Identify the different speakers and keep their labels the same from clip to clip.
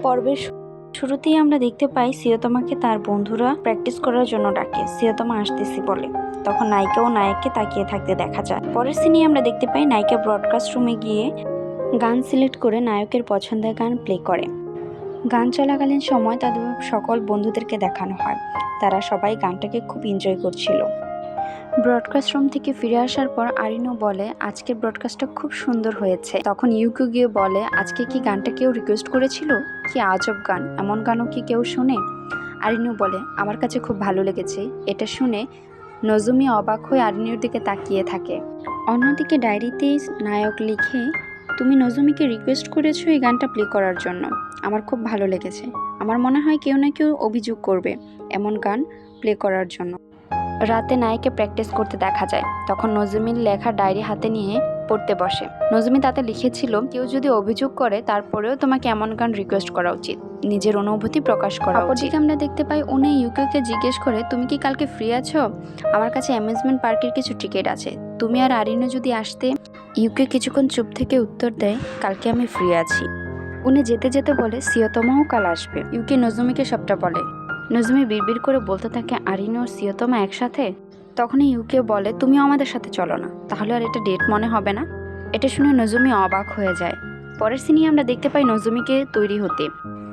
Speaker 1: পর্বের শুরুতেই আমরা দেখতে পাই সিয়তমাকে তার বন্ধুরা প্র্যাকটিস করার জন্য ডাকে। সিয়তমা আসতেছি বলে। তখন নায়িকা ও নায়ককে তাকিয়ে থাকতে দেখা যায়। পরের সিনে আমরা দেখতে পাই নায়িকা ব্রডকাস্ট রুমে গিয়ে গান সিলেক্ট করে নায়কের পছন্দের গান প্লে করে। গান চলাকালীন সময় তাদের সকল বন্ধুদেরকে দেখানো হয়। তারা সবাই গানটাকে খুব এনজয় করছিল। ব্রডকাস্ট রুম থেকে ফিরে আসার পর আরিনো বলে আজকের ব্রডকাস্টটা খুব সুন্দর হয়েছে। তখন ইউকো গিয়ে বলে আজকে কি গানটা কেউ রিকোয়েস্ট করেছিল? কি আজব গান, এমন গানও কি কেউ শোনে? আরিনো বলে আমার কাছে খুব ভালো লেগেছে। এটা শুনে নজুমি অবাক হয়ে আরিনোর দিকে তাকিয়ে থাকে। অন্যদিকে ডায়েরিতে নায়ক লিখে তুমি নজুমিকে রিকোয়েস্ট করেছো এই গানটা প্লে করার জন্য, আমার খুব ভালো লেগেছে। আমার মনে হয় কেউ না কেউ অভিযোগ করবে এমন গান প্লে করার জন্য। রাতে নায়িকে প্র্যাকটিস করতে দেখা যায়। তখন নজুমির লেখা ডায়েরি হাতে নিয়ে পড়তে বসে। নজুমি তাতে লিখেছিল কেউ যদি অভিযোগ করে তারপরেও তোমাকে এমন গান রিকোয়েস্ট করা উচিত, নিজের অনুভূতি প্রকাশ করা উচিত। অপরদিকে আমরা দেখতে পাই উনি ইউকিওকে জিজ্ঞেস করে তুমি কি কালকে ফ্রি আছো? আমার কাছে অ্যামিউজমেন্ট পার্কের কিছু টিকিট আছে, তুমি আর আরিনো যদি আসতে। ইউকে কিছুক্ষণ চুপ থেকে উত্তর দেয় কালকে আমি ফ্রি আছি। উনি যেতে যেতে বলে সিয়তমাও কাল আসবে। ইউকে নজুমিকে সবটা বলে। নজুমি বিড়বিড় করে বলতে থাকে আরিনো আর সিয়তমা একসাথে। তখনই ইউকে বলে তুমিও আমাদের সাথে চলো না, তাহলে আর এটা ডেট মনে হবে না। এটা শুনে নজুমি অবাক হয়ে যায়। পরের সিনে আমরা দেখতে পাই নজুমিকে তৈরি হতে।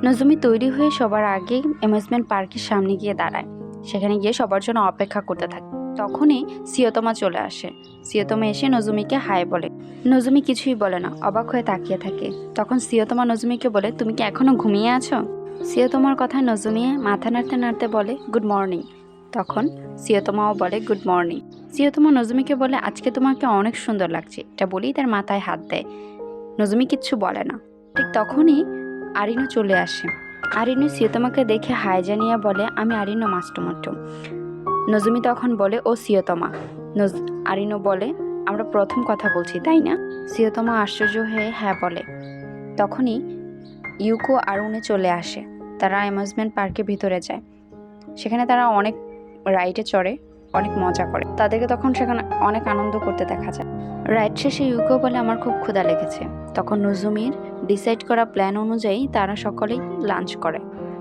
Speaker 1: নজুমি তৈরি হয়ে সবার আগে অ্যামিউজমেন্ট পার্কের সামনে গিয়ে দাঁড়ায়। সেখানে গিয়ে সবার জন্য অপেক্ষা করতে থাকে। তখনই সিয়তমা চলে আসে। সিয়তমা এসে নজুমিকে হাই বলে। নজুমি কিছুই বলে না, অবাক হয়ে তাকিয়ে থাকে। তখন সিয়তমা নজুমিকে বলে তুমি কি এখনো ঘুমিয়ে আছো? সিয়তমার কথায় নজুমি মাথা নাড়তে নাড়তে বলে গুড মর্নিং। তখন সিয়তমাও বলে গুড মর্নিং। সিয়তমা নজুমিকে বলে আজকে তোমাকে অনেক সুন্দর লাগছে, এটা বলেই তার মাথায় হাত দেয়। নজুমি কিচ্ছু বলে না। ঠিক তখনই আরিনো চলে আসে। আরিনো সিয়তমাকে দেখে হাই জানিয়ে বলে আমি আরিনো মাস্টমাট্টু। নজুমি তখন বলে ও সিয়তমা। আরিনো বলে আমরা প্রথম কথা বলছি তাই না? সিয়তমা আশ্চর্য হয়ে হ্যাঁ বলে। তখনই ইউকো আর উনি চলে আসে। তারা অ্যামিউজমেন্ট পার্কের ভিতরে যায়। সেখানে তারা অনেক রাইডে চড়ে, অনেক মজা করে। তাদেরকে তখন সেখানে অনেক আনন্দ করতে দেখা যায়। রাইড শেষে ইউকো বলে আমার খুব ক্ষুধা লেগেছে। তখন নজুমির ডিসাইড করা প্ল্যান অনুযায়ী তারা সকলেই লাঞ্চ করে।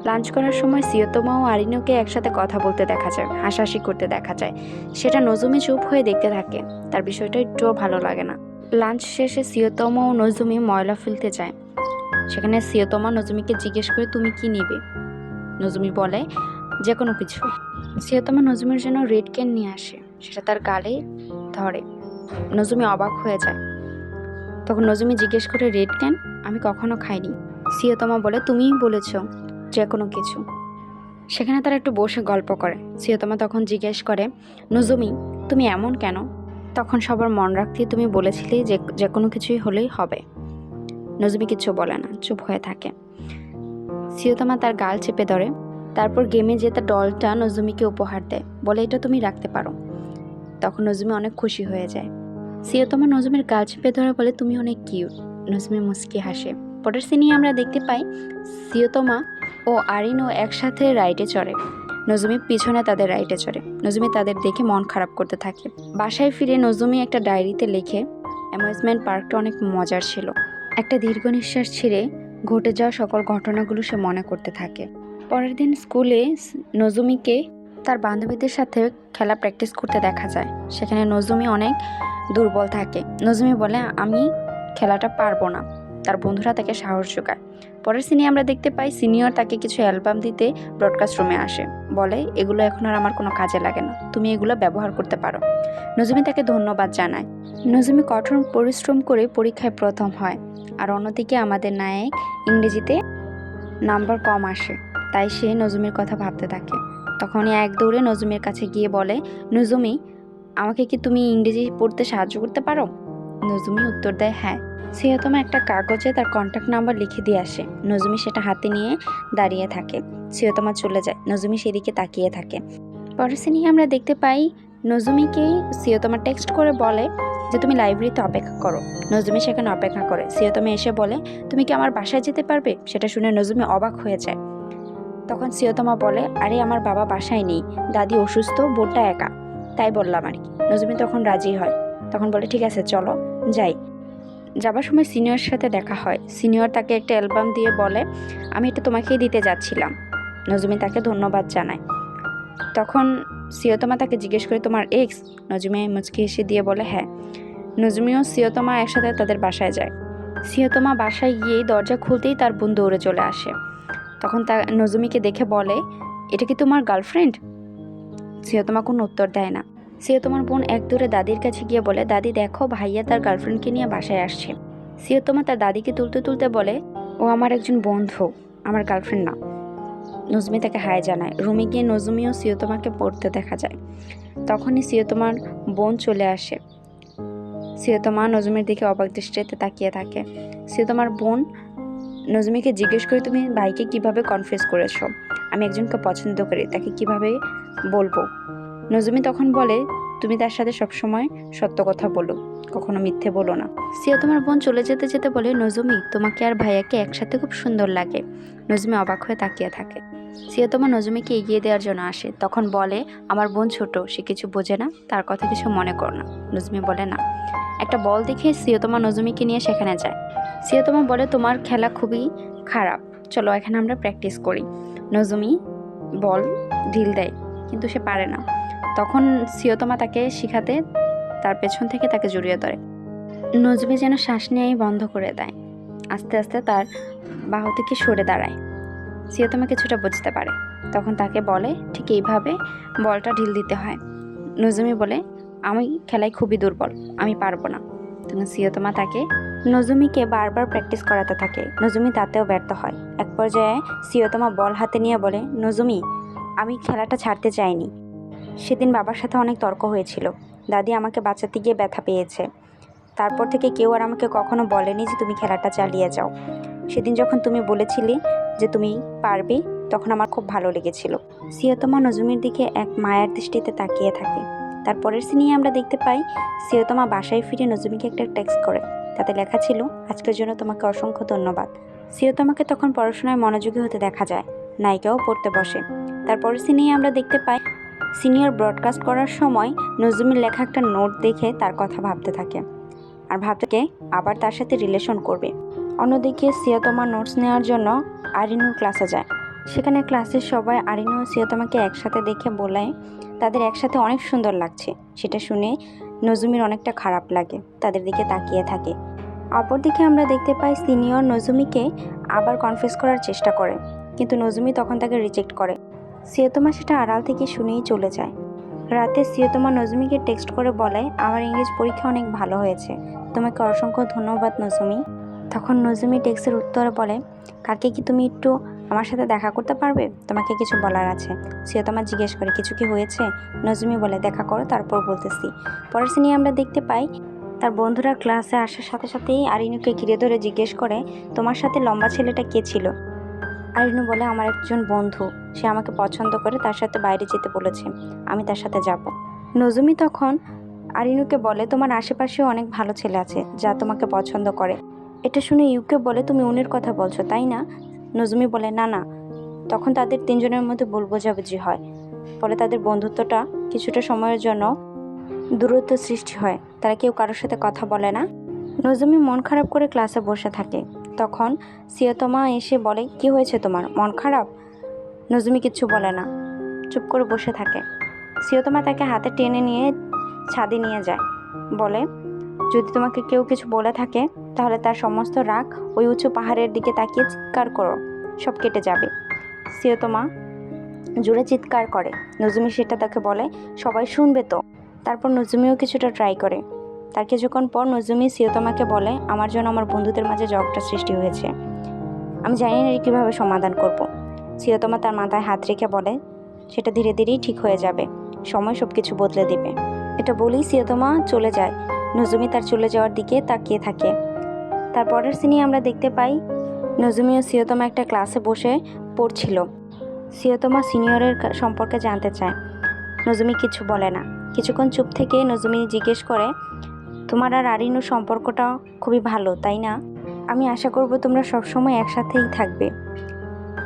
Speaker 1: লাঞ্চ করার সময় সিয়তমা ও আরিনোকে একসাথে কথা বলতে দেখা যায়, হাসাহাসি করতে দেখা যায়। সেটা নজুমি চুপ হয়ে দেখতে থাকে। তার বিষয়টা একটুও ভালো লাগে না। লাঞ্চ শেষে সিয়তমা ও নজুমি ময়লা ফেলতে যায়। সেখানে সিয়তমা নজুমিকে জিজ্ঞেস করে তুমি কি নিবে? নজুমি বলে যে কোনো কিছু। সিয়তমা নজুমির জন্য রেড ক্যান নিয়ে আসে। সেটা তার গালে ধরে। নজুমি অবাক হয়ে যায়। তখন নজুমি জিজ্ঞেস করে রেড ক্যান? আমি কখনো খাইনি। সিয়তমা বলে তুমিই বলেছ যে কোনো কিছু। সেখানে তারা একটু বসে গল্প করে। সিয়তমা তখন জিজ্ঞেস করে নজুমি তুমি এমন কেন? তখন সবার মন রাখতে তুমি বলেছিলে যে কোনো কিছুই হলেই হবে। নজুমি কিচ্ছু বলে না, চুপ হয়ে থাকে। সিয়তমা তার গাল চেপে ধরে। তারপর গেমে জেতা ডলটা নজুমিকে উপহার দেয়, বলে এটা তুমি রাখতে পারো। তখন নজুমি অনেক খুশি হয়ে যায়। সিয়তমা নজুমির গাল চেপে ধরে বলে তুমি অনেক কিউট। নজুমি মুস্কি হাসে। পরের সিনে আমরা দেখতে পাই সিয়তমা ও আরিনো একসাথে রাইডে চড়ে। নজুমি পিছনে তাদের রাইডে চড়ে। নজুমি তাদের দেখে মন খারাপ করতে থাকে। বাসায় ফিরে নজুমি একটা ডায়েরিতে লেখে অ্যামিউজমেন্ট পার্কটা অনেক মজার ছিল। একটা দীর্ঘ নিঃশ্বাস ছেড়ে ঘটে যাওয়া সকল ঘটনাগুলো সে মনে করতে থাকে। পরের দিন স্কুলে নজুমিকে তার বান্ধবীদের সাথে খেলা প্র্যাকটিস করতে দেখা যায়। সেখানে নজুমি অনেক দুর্বল থাকে। নজুমি বলে আমি খেলাটা পারবো না। তার বন্ধুরা তাকে সাহস যোগায়। পরের সিনে আমরা দেখতে পাই সিনিয়র তাকে কিছু অ্যালবাম দিতে ব্রডকাস্ট রুমে আসে। বলে এগুলো এখন আর আমার কোনো কাজে লাগে না, তুমি এগুলো ব্যবহার করতে পারো। নজুমি তাকে ধন্যবাদ জানায়। নজুমি কঠোর পরিশ্রম করে পরীক্ষায় প্রথম হয়। আর অন্যদিকে আমাদের নায়ক ইংরেজিতে নাম্বার কম আসে, তাই সে নজুমির কথা ভাবতে থাকে। তখনই এক দৌড়ে নজুমির কাছে গিয়ে বলে নজুমি আমাকে কি তুমি ইংরেজি পড়তে সাহায্য করতে পারো? নজুমি উত্তর দেয় হ্যাঁ। সিয়তমা একটা কাগজে তার কন্ট্যাক্ট নাম্বার লিখে দিয়ে আসে। নজুমি সেটা হাতে নিয়ে দাঁড়িয়ে থাকে। সিয়তমা চলে যায়। নজুমি সেদিকে তাকিয়ে থাকে। পরের সিনে আমরা দেখতে পাই নজুমিকে সিয়তমা টেক্সট করে বলে যে তুমি লাইব্রেরিতে অপেক্ষা করো। নজুমি সেখানে অপেক্ষা করে। সিয়তমা এসে বলে তুমি কি আমার বাসায় যেতে পারবে? সেটা শুনে নজুমি অবাক হয়ে যায়। তখন সিয়তমা বলে আরে আমার বাবা বাসায় নেই, দাদি অসুস্থ, বোনটা একা, তাই বললাম আর কি। নজুমি তখন রাজি হয়। তখন বলে ঠিক আছে চলো যাই। যাবার সময় সিনিয়রের সাথে দেখা হয়। সিনিয়র তাকে একটা অ্যালবাম দিয়ে বলে, আমি এটা তোমাকেই দিতে যাচ্ছিলাম। নজমি তাকে ধন্যবাদ জানায়। তখন সিয়তমা তাকে জিজ্ঞেস করে, তোমার এক্স? নজমি মুচকি হেসে দিয়ে বলে, হ্যাঁ। নজমিও সিয়তমা একসাথে তাদের বাসায় যায়। সিয়তমা বাসায় গিয়ে দরজা খুলতেই তার বোন দৌড়ে চলে আসে। তখন তা নজমিকে দেখে বলে, এটা কি তোমার গার্লফ্রেন্ড? সিয়তমা কোনো উত্তর দেয় না। সিয়তমার বোন এক দূরে দাদির কাছে গিয়ে বলে, দাদি দেখো, ভাইয়া তার গার্লফ্রেন্ডকে নিয়ে বাসায় আসছে। সিয়তমা তার দাদিকে তুলতে তুলতে বলে, ও আমার একজন বন্ধু, আমার গার্লফ্রেন্ড না। নজমি তাকে হায় জানায়। রুমে গিয়ে নজমি ও সিয়তমাকে পড়তে দেখা যায়। তখনই সিয়তমার বোন চলে আসে। সিয়তমা নজমির দিকে অবাক দৃষ্টিতে তাকিয়ে থাকে। সিয়তমার বোন নজমিকে জিজ্ঞেস করে, তুমি ভাইকে কিভাবে কনফেস করেছো? আমি একজনকে পছন্দ করি, তাকে কিভাবে বলবো? নজমি তখন বলে, তুমি তার সাথে সবসময় সত্য কথা বলো, কখনো মিথ্যে বলো না। সিয়তমার বোন চলে যেতে যেতে বলে, নজমি, তোমাকে আর ভাইয়াকে একসাথে খুব সুন্দর লাগে। নজমি অবাক হয়ে তাকিয়ে থাকে। সিয়তমা নজমিকে এগিয়ে দেওয়ার জন্য আসে। তখন বলে, আমার বোন ছোট, সে কিছু বোঝে না, তার কথা কিছু মনে করো না। নজমি বলে, না। একটা বল দেখে সিয়তমা নজমিকে নিয়ে সেখানে যায়। সিয়তমা বলে, তোমার খেলা খুবই খারাপ, চলো এখানে আমরা প্র্যাকটিস করি। নজমি বল ঢিল দেয়, কিন্তু সে পারে না। তখন সিয়তমা তাকে শিখাতে তার পেছন থেকে তাকে জড়িয়ে ধরে। নজমি যেন শ্বাস নেওয়াই বন্ধ করে দেয়। আস্তে আস্তে তার বাহু থেকে সরে দাঁড়ায়। সিয়তমা কিছুটা বুঝতে পারে। তখন তাকে বলে, ঠিক এইভাবে বলটা ঢিল দিতে হয়। নজমি বলে, আমি খেলায় খুবই দুর্বল, আমি পারবো না। তখন সিয়তমা তাকে নজমিকে বারবার প্র্যাকটিস করাতে থাকে। নজমি তাতেও ব্যর্থ হয়। এক পর্যায়ে সিয়তমা বল হাতে নিয়ে বলে, নজমি, আমি খেলাটা ছাড়তে চাইনি। সেদিন বাবার সাথে অনেক তর্ক হয়েছিল। দাদি আমাকে বাঁচাতে গিয়ে ব্যথা পেয়েছে। তারপর থেকে কেউ আর আমাকে কখনো বলেনি যে তুমি খেলাটা চালিয়ে যাও। সেদিন যখন তুমি বলেছিলে যে তুমি পারবে, তখন আমার খুব ভালো লেগেছিল। সিয়তমা নজমির দিকে এক মায়ার দৃষ্টিতে তাকিয়ে থাকে। তারপরের সিনে আমরা দেখতে পাই, সিয়তমা বাসায় ফিরে নজমিকে একটা টেক্সট করে। তাতে লেখা ছিল, আজকের জন্য তোমাকে অসংখ্য ধন্যবাদ। সিয়তমাকে তখন পড়াশোনায় মনোযোগী হতে দেখা যায়। নায়িকাও পড়তে বসে। তারপরের সিনেই আমরা দেখতে পাই, সিনিয়র ব্রডকাস্ট করার সময় নজমির লেখা একটা নোট দেখে তার কথা ভাবতে থাকে, আর ভাবতে আবার তার সাথে রিলেশন করবে। অন্যদিকে সিয়তমা নোটস নেওয়ার জন্য আরিনুর ক্লাসে যায়। সেখানে ক্লাসের সবাই আরিনু ও সিয়তমাকে একসাথে দেখে বলে তাদের একসাথে অনেক সুন্দর লাগছে। সেটা শুনে নজমির অনেকটা খারাপ লাগে, তাদের দিকে তাকিয়ে থাকে। অপরদিকে আমরা দেখতে পাই সিনিয়র নজমিকে আবার কনফেস করার চেষ্টা করে, কিন্তু নজমি তখন তাকে রিজেক্ট করে। সিয়তমা সেটা আড়াল থেকে শুনেই চলে যায়। রাতে সিয়তমা নজমিকে টেক্সট করে বলে, আমার ইংরেজি পরীক্ষা অনেক ভালো হয়েছে, তোমাকে অসংখ্য ধন্যবাদ নজমি। তখন নজমি টেক্সটের উত্তরে বলে, কালকে কি তুমি একটু আমার সাথে দেখা করতে পারবে? তোমাকে কিছু বলার আছে। সিয়তমা জিজ্ঞেস করে, কিছু কি হয়েছে? নজমি বলে, দেখা করো, তারপর বলতেছি। পরের সিনে আমরা দেখতে পাই, তার বন্ধুরা ক্লাসে আসার সাথে সাথেই আরিনুকে ঘিরে ধরে জিজ্ঞেস করে, তোমার সাথে লম্বা ছেলেটা কে ছিল? আরিনু বলে, আমার একজন বন্ধু, সে আমাকে পছন্দ করে, তার সাথে বাইরে যেতে বলেছে, আমি তার সাথে যাব। নজমি তখন আরিনুকে বলে, তোমার আশেপাশেও অনেক ভালো ছেলে আছে যা তোমাকে পছন্দ করে। এটা শুনে ইউকে বলে, তুমি উনির কথা বলছো তাই না? নজমি বলে, না না। তখন তাদের তিনজনের মধ্যে ভুল বোঝাবুঝি হয়। ফলে তাদের বন্ধুত্বটা কিছুটা সময়ের জন্য দূরত্ব সৃষ্টি হয়। তারা কেউ কারোর সাথে কথা বলে না। নজমি মন খারাপ করে ক্লাসে বসে থাকে। তখন সিয়তমা এসে বলে, কি হয়েছে তোমার, মন খারাপ? নজমি কিচ্ছু বলে না, চুপ করে বসে থাকে। সিয়তমা তাকে হাতে টেনে নিয়ে ছাদে নিয়ে যায়। বলে, যদি তোমাকে কেউ কিছু বলে থাকে তাহলে তার সমস্ত রাগ ওই উঁচু পাহাড়ের দিকে তাকিয়ে চিৎকার করো, সব কেটে যাবে। সিয়তমা জোরে চিৎকার করে। নজমি সেটা তাকে বলে, সবাই শুনবে তো। তারপর নজমিও কিছুটা ট্রাই করে। তার কিছুক্ষণ পর নজমি সিয়তমাকে বলে, আমার জন্য আমার বন্ধুদের মাঝে ঝগড়া সৃষ্টি হয়েছে, আমি জানি না কীভাবে সমাধান করব। সিয়তমা তার মাথায় হাত রেখে বলে, সেটা ধীরে ধীরেই ঠিক হয়ে যাবে, সময় সব কিছু বদলে দিবে। এটা বলেই সিয়তমা চলে যায়। নজমি তার চলে যাওয়ার দিকে তাকিয়ে থাকে। তারপরের সিনে আমরা দেখতে পাই, নজমি ও সিয়তমা একটা ক্লাসে বসে পড়ছিল। সিয়তমা সিনিয়রের সম্পর্কে জানতে চায়। নজমি কিছু বলে না। কিছুক্ষণ চুপ থেকে নজমি জিজ্ঞেস করে, তোমার আর আরিনুর সম্পর্কটা খুবই ভালো তাই না? আমি আশা করব তোমরা সবসময় একসাথেই থাকবে।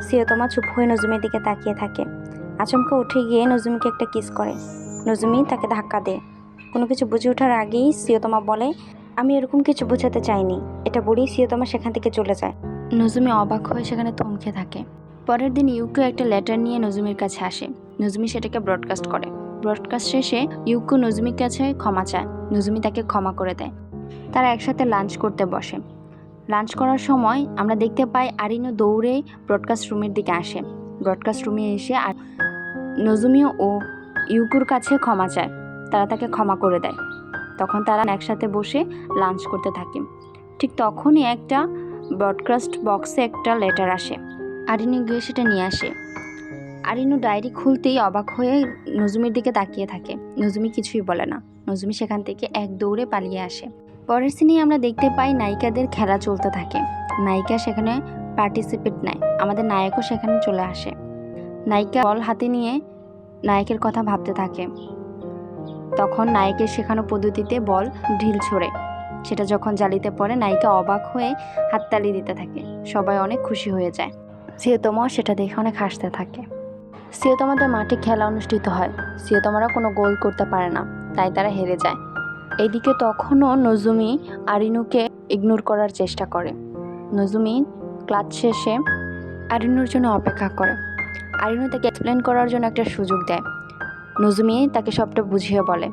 Speaker 1: সিয়তমা চুপ হয়ে নজমির দিকে তাকিয়ে থাকে। আচমকা উঠে গিয়ে নজমিকে একটা কিস করে। নজমি তাকে ধাক্কা দেয়। কোনো কিছু বুঝে ওঠার আগেই সিয়তমা বলে, আমি এরকম কিছু বোঝাতে চাইনি, এটা বলেই সিয়তমা সেখান থেকে চলে যায়। নজুমি অবাক হয়ে সেখানে থমকে থাকে। পরের দিন ইউকো একটা লেটার নিয়ে নজুমির কাছে আসে। নজুমি সেটাকে ব্রডকাস্ট করে। ব্রডকাস্ট শেষে ইউকো নজুমির কাছে ক্ষমা চায়। নজুমি তাকে ক্ষমা করে দেয়। তারা একসাথে লাঞ্চ করতে বসে। লাঞ্চ করার সময় আমরা দেখতে পাই আরিনো দৌড়ে ব্রডকাস্ট রুমের দিকে আসে। ব্রডকাস্ট রুমে এসে আর নজুমি ও ইউকোর কাছে ক্ষমা চায়। তারা তাকে ক্ষমা করে দেয়। তখন তারা একসাথে বসে লাঞ্চ করতে থাকে। ঠিক তখনই একটা ব্রডকাস্ট বক্সে একটা লেটার আসে। আরিনো গিয়ে সেটা নিয়ে আসে। আরিনো ডায়েরি খুলতেই অবাক হয়ে নজুমির দিকে তাকিয়ে থাকে। নজুমি কিছুই বলে না। নজুমি সেখান থেকে এক দৌড়ে পালিয়ে আসে। পরের সিনে আমরা দেখতে পাই নায়িকাদের খেলা চলতে থাকে। নায়িকা সেখানে পার্টিসিপেট নেয়। আমাদের নায়কও সেখানে চলে আসে। নায়িকা বল হাতে নিয়ে নায়কের কথা ভাবতে থাকে। তখন নায়কের শেখানো পদ্ধতিতে বল ঢিল ছোড়ে। সেটা যখন জালিতে পড়ে নায়িকা অবাক হয়ে হাততালি দিতে থাকে। সবাই অনেক খুশি হয়ে যায়। সিয়তমাও সেটা দেখে অনেক হাসতে থাকে। সিয়তমাদের মাঠে খেলা অনুষ্ঠিত হয়। সিয়তমারা কোনো গোল করতে পারে না, তাই তারা হেরে যায়। এদিকে তখনও নজুমি আরিনুকে ইগনোর করার চেষ্টা করে। নজুমি ক্লাস শেষে আরিনুর জন্য অপেক্ষা করে। আরিনু তাকে এক্সপ্লেন করার জন্য একটা সুযোগ দেয়। নজুমি তাকে সবটা বুঝিয়ে বলে।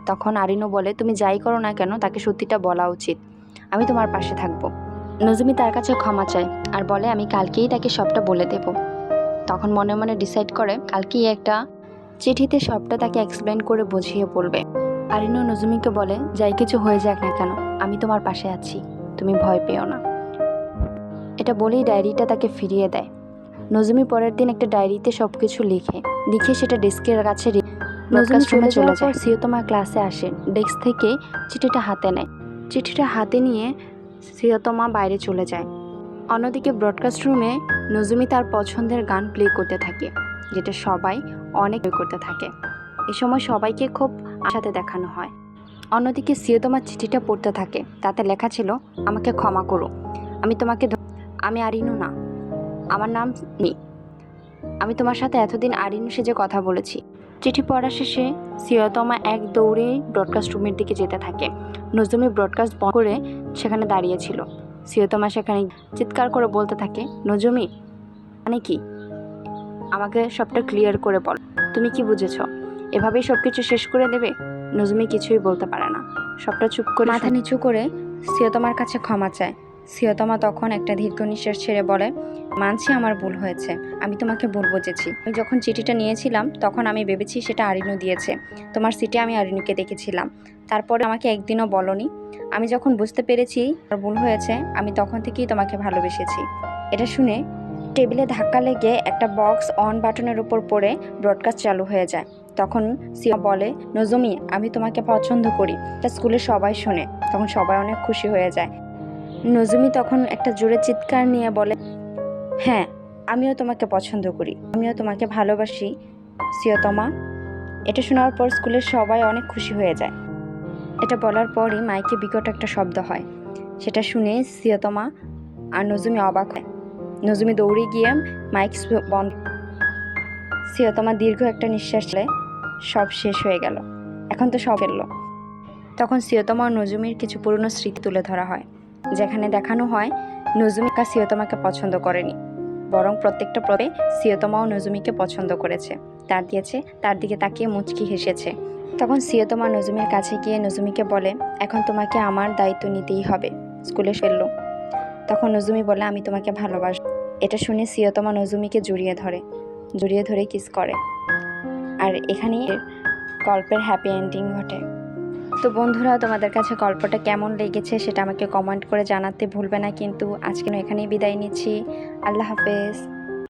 Speaker 1: তখন আরিনু বলে, তুমি যাই করো না কেন তাকে সত্যিটা বলা উচিত, আমি তোমার পাশে থাকবো। নজুমি তার কাছে ক্ষমা চায় আর বলে আমি কালকেই তাকে সবটা বলে দেব। তখন মনে মনে ডিসাইড করে কালকেই একটা চিঠিতে সবটা তাকে এক্সপ্লেন করে বুঝিয়ে বলবে। আরিনু নজুমিকে বলে, যাই কিছু হয়ে যাক না কেন আমি তোমার পাশে আছি, তুমি ভয় পেও না। এটা বলেই ডায়েরিটা তাকে ফিরিয়ে দেয়। নজুমি পরের দিন একটা ডায়েরিতে সবকিছু লিখে সেটা ডেস্কের কাছে নজুমি চলে যাওয়ার পর সিয়তমা ক্লাসে আসে। ডেস্ক থেকে চিঠিটা হাতে নেয়। চিঠিটা হাতে নিয়ে সিয়তমা বাইরে চলে যায়। অন্যদিকে ব্রডকাস্ট রুমে নজুমি তার পছন্দের গান প্লে করতে থাকে, যেটা সবাই অনেক প্লে করতে থাকে। এ সময় সবাইকে খুব আশাতে দেখানো হয়। অন্যদিকে সিয়তমা চিঠিটা পড়তে থাকে। তাতে লেখা ছিল, আমাকে ক্ষমা করো, আমি আরিনু না, আমার নাম নি। আমি তোমার সাথে এতদিন আরিনু সেজে কথা বলেছি। চিঠি পড়া শেষে সিয়তমা এক দৌড়ে ব্রডকাস্ট রুমের দিকে যেতে থাকে। নজুমি ব্রডকাস্ট বন্ধ করে সেখানে দাঁড়িয়েছিল। সিয়তমা সেখানে চিৎকার করে বলতে থাকে, নজুমি মানে কি, আমাকে সবটা ক্লিয়ার করে বল, তুমি কি বুঝেছ? এভাবেই সব কিছু শেষ করে দেবে? নজুমি কিছুই বলতে পারে না। সবটা চুপ করে মাথা নিচু করে সিয়তমার কাছে ক্ষমা চায়। সিয়তমা তখন একটা দীর্ঘ নিঃশ্বাস ছেড়ে বলে, মানছি আমার ভুল হয়েছে, আমি তোমাকে ভুল বুঝেছি। আমি যখন চিঠিটা নিয়েছিলাম তখন আমি ভেবেছি সেটা আরিনু দিয়েছে। তোমার সিটে আমি আরিনুকে দেখেছিলাম, তারপরে আমাকে একদিনও বলনি। আমি যখন বুঝতে পেরেছি আমার ভুল হয়েছে, আমি তখন থেকেই তোমাকে ভালোবেসেছি। এটা শুনে টেবিলে ধাক্কা লেগে একটা বক্স অন বাটনের উপর পড়ে ব্রডকাস্ট চালু হয়ে যায়। তখন সিয়া বলে, নজুমি আমি তোমাকে পছন্দ করি। তা স্কুলে সবাই শোনে। তখন সবাই অনেক খুশি হয়ে যায়। নজুমি তখন একটা জোরে চিৎকার নিয়ে বলে, হ্যাঁ আমিও তোমাকে পছন্দ করি, আমিও তোমাকে ভালোবাসি সিয়তমা। এটা শোনার পর স্কুলের সবাই অনেক খুশি হয়ে যায়। এটা বলার পরই মাইকে বিকট একটা শব্দ হয়। সেটা শুনে সিয়তমা আর নজুমি অবাক হয়। নজুমি দৌড়ে গিয়ে মাইক বন্ধ। সিয়তমা দীর্ঘ একটা নিঃশ্বাস ছেড়ে, সব শেষ হয়ে গেল, এখন তো সব ফেললো। তখন সিয়তমা ও নজুমির কিছু পুরনো স্মৃতি তুলে ধরা হয়, যেখানে দেখানো হয় নজুমি সিয়তমাকে পছন্দ করেনি, বরং প্রত্যেকটা পর্বে সিয়তমা ও নজুমিকে পছন্দ করেছে, তার দিকে তাকিয়ে মুচকি হেসেছে। তখন সিয়তমা নজুমির কাছে গিয়ে নজুমিকে বলে, এখন তোমাকে আমার দায়িত্ব নিতেই হবে, স্কুলে ফেললো। তখন নজুমি বলে, আমি তোমাকে ভালোবাসি। এটা শুনে সিয়তমা নজুমিকে জড়িয়ে ধরে কিস করে। আর এখানেই গল্পের হ্যাপি এন্ডিং ঘটে। তো বন্ধুরা, তোমাদের কাছে গল্পটা কেমন লেগেছে সেটা আমাকে কমেন্ট করে জানাতে ভুলবে না। কিন্তু আজকে এখানেই বিদায় নিচ্ছি। আল্লাহ হাফেজ।